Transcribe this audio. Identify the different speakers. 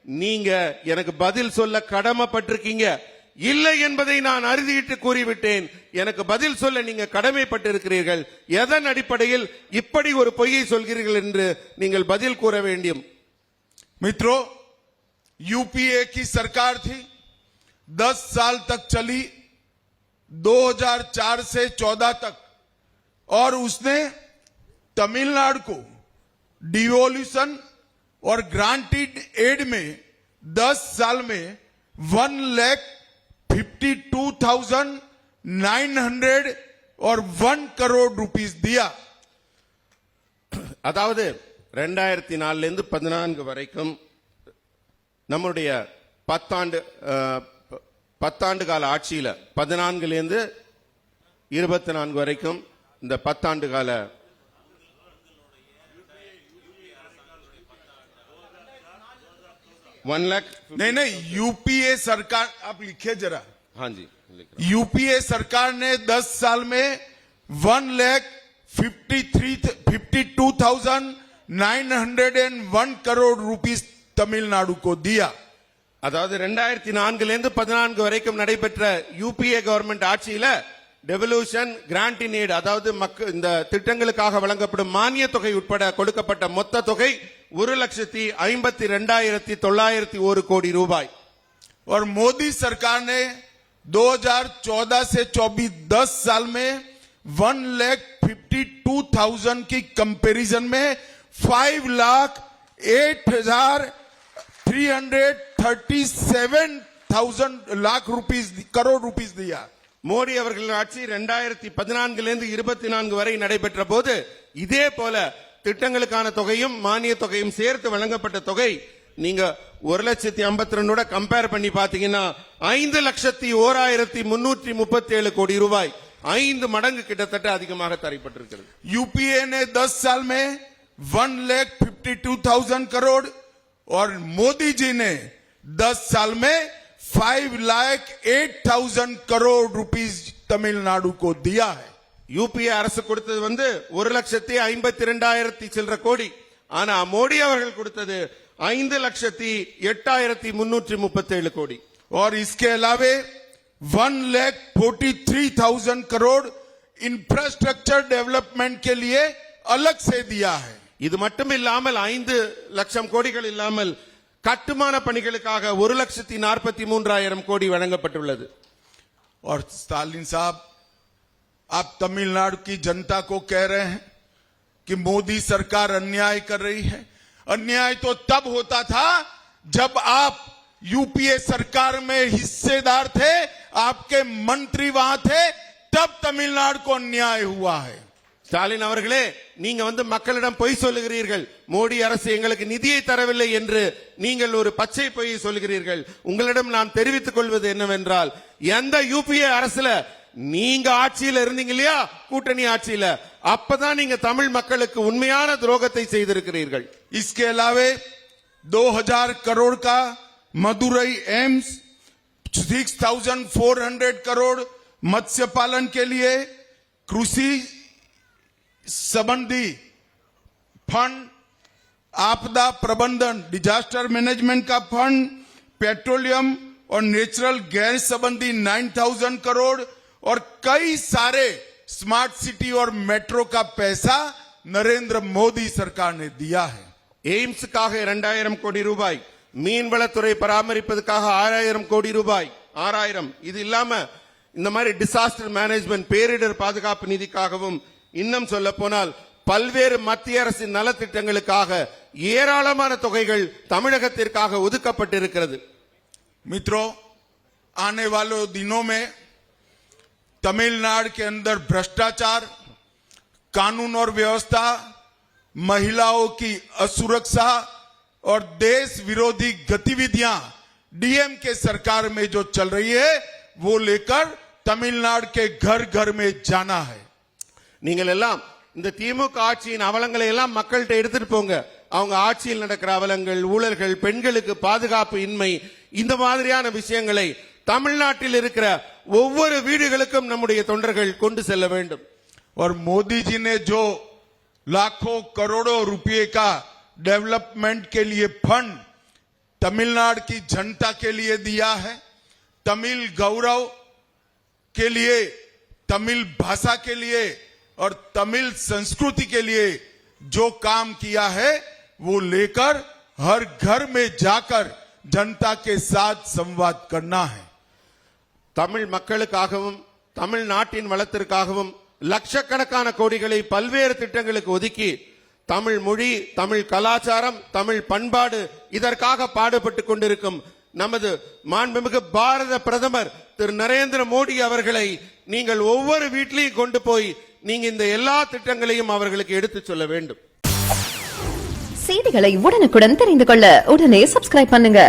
Speaker 1: நீங்க எனக்கு பதில் சொல்ல கடமைப்பட்டிருக்கீங்க. இல்லை என்பதை நான் அறுதியிட்டு கூறிவிட்டேன். எனக்கு பதில் சொல்ல நீங்க கடமைப்பட்டிருக்கிறீர்கள். எதன் அடிப்படையில் இப்படி ஒரு பொய்யை சொல்கிறீர்கள் என்று நீங்கள் பதில் கூற வேண்டும்.
Speaker 2: मित्रों, यूपीए की सरकार थी, 10 साल तक चली, 2004 से 14 तक, और उसने तमिलनाडु को डिवोल्यूशन और ग्रांटेड एड में 10 साल में 1,52,900 और 1 करोड़ रुपीस दिया.
Speaker 1: அதாவது 2004 இருந்து 14 வரைக்கும் நம்முடைய 10 ஆண்டு கால ஆட்சியில 14 இருந்து 24 வரைக்கும் இந்த 10 ஆண்டு கால
Speaker 2: नहीं यूपीए सरकार, आप लिखिए जरा.
Speaker 1: हाँ जी,
Speaker 2: यूपीए सरकार ने 10 साल में 1,52,901 करोड़ रुपीस तमिलनाडु को दिया.
Speaker 1: அதாவது 2004 இருந்து 14 வரைக்கும் நடைபெற்ற யூபிஏ கவர்மெண்ட் ஆட்சியில டெவல்யூஷன் கிராண்ட் இன் எய்ட், அதாவது இந்த திட்டங்களுக்காக வழங்கப்படும் மானிய தொகை உட்பட கொடுக்கப்பட்ட மொத்த தொகை 1,52,901 கோடி ரூபாய்.
Speaker 2: और मोदी सरकार ने 2014 से 24 10 साल में 1,52,000 की कंपैरिजन में 5,08,337,000 करोड़ रुपीस दिया.
Speaker 1: மோடி அவர்களின் ஆட்சி 2014 இருந்து 24 வரை நடைபெற்ற போது இதே போல திட்டங்களுக்கான தொகையும் மானிய தொகையும் சேர்த்து வழங்கப்பட்ட தொகை நீங்க 1,52,000 கம்பேர் பண்ணி பாத்தீங்கன்னா 5,01,337 கோடி ரூபாய், 5 மடங்கு கிட்டத்தட்ட அதிகமாக தரப்பட்டிருக்கிறது.
Speaker 2: यूपीए ने 10 साल में 1,52,000 करोड़ और मोदी जी ने 10 साल में 5,08,000 करोड़ रुपीस तमिलनाडु को दिया है.
Speaker 1: யூபிஏ அரசு கொடுத்தது 1,52,000 சில்லற கோடி. ஆனா மோடி அவர்கள் கொடுத்தது 5,08,337 கோடி.
Speaker 2: और इसके अलावे 1,43,000 करोड़ इंफ्रास्ट्रक्चर डेवलपमेंट के लिए अलग से दिया है.
Speaker 1: இது மட்டும் இல்லாமல் 5 லட்சம் கோடிகள் இல்லாமல் கட்டுமான பணிகளுக்காக 1,43,000 கோடி வழங்கப்பட்டுள்ளது.
Speaker 2: और स्टालिन साहब, आप तमिलनाडु की जनता को कह रहे हैं कि मोदी सरकार अन्याय कर रही है. अन्याय तो तब होता था जब आप यूपीए सरकार में हिस्सेदार थे, आपके मंत्री वहां थे, तब तमिलनाडु को अन्याय हुआ है.
Speaker 1: ஸ்டாலின் அவர்களே, நீங்க மக்களிடம் பொய் சொல்லுகிறீர்கள். மோடி அரசு எங்களுக்கு நிதியை தரவில்லை என்று நீங்கள் ஒரு பச்சை பொய்யை சொல்கிறீர்கள். உங்களிடம் நான் தெரிவித்துக் கொள்வது என்னவென்றால், எந்த யூபிஏ அரசுல நீங்க ஆட்சியில இருந்தீங்க இல்லையா, கூட்டணி ஆட்சியில, அப்பதான் நீங்க தமிழ் மக்களுக்கு உண்மையான துரோகத்தை செய்திருக்கிறீர்கள்.
Speaker 2: इसके अलावे 2,000 करोड़ का मदुरई एम्स, 6,400 करोड़ मत्स्य पालन के लिए, कृषि संबंधी फंड, आपदा प्रबंधन डिजास्टर मैनेजमेंट का फंड, पेट्रोलियम और नेचुरल गैस संबंधी 9,000 करोड़ और कई सारे स्मार्ट सिटी और मेट्रो का पैसा नरेंद्र मोदी सरकार ने दिया है.
Speaker 1: எய்ம்ஸுக்காக 2,000 கோடி ரூபாய், மீன்வளத்துறை பராமரிப்பதற்காக 6,000 கோடி ரூபாய், 6,000. இது இல்லாம இந்த மாதிரி டிசாஸ்டர் மேனேஜ்மெண்ட் பேரிடர் பாதுகாப்பு நிதிக்காகவும், இன்னும் சொல்ல போனால் பல்வேறு மத்திய அரசின் நலத்திட்டங்களுக்காக ஏராளமான தொகைகள் தமிழகத்திற்காக ஒதுக்கப்பட்டிருக்கிறது.
Speaker 2: मित्रों, आने वाले दिनों में तमिलनाडु के अंदर भ्रष्टाचार, कानून और व्यवस्था, महिलाओं की असुरक्षा और देश विरोधी गतिविधियां डीएमके सरकार में जो चल रही है, वो लेकर तमिलनाडु के घर घर में जाना है.
Speaker 1: நீங்கள் எல்லாம் இந்த திமுக ஆட்சியின் அவலங்களை எல்லாம் மக்கள்கிட்ட எடுத்துட்டு போங்க. அவங்க ஆட்சியில் நடக்கிற அவலங்கள், ஊழல்கள், பெண்களுக்கு பாதுகாப்பு இன்மை, இந்த மாதிரியான விஷயங்களை தமிழ்நாட்டில் இருக்கிற ஒவ்வொரு வீடுகளுக்கும் நம்முடைய தொண்டர்கள் கொண்டு செல்ல வேண்டும்.
Speaker 2: और मोदी जी ने जो लाखों करोड़ों रुपए का डेवलपमेंट के लिए फंड तमिलनाडु की जनता के लिए दिया है। तमिल गौरव के लिए, तमिल भाषा के लिए और तमिल संस्कृति के लिए जो काम किया है वो लेकर हर घर में जाकर जनता के साथ संवाद करना है।
Speaker 1: தமிழ் மக்களுக்காகவும் தமிழ்நாட்டின் வளத்திற்காகவும் லட்சக்கணக்கான கோடிகளை பல்வேறு திட்டங்களுக்கு ஒதுக்கி தமிழ் மொழி, தமிழ் கலாச்சாரம், தமிழ் பண்பாடு இதற்காக பாடுபட்டுக் கொண்டிருக்கும் நமது மாண்புமிகு பாரத பிரதமர் திரு நரேந்திர மோடி அவர்களை நீங்கள் ஒவ்வொரு வீட்டிலையும் கொண்டு போய் நீங்க இந்த எல்லா திட்டங்களையும் அவர்களுக்கு எடுத்துச் சொல்ல வேண்டும்.
Speaker 3: செய்திகளை உடனுக்குடன் தெரிந்து கொள்ள உடனே சப்ஸ்கிரைப் பண்ணுங்க.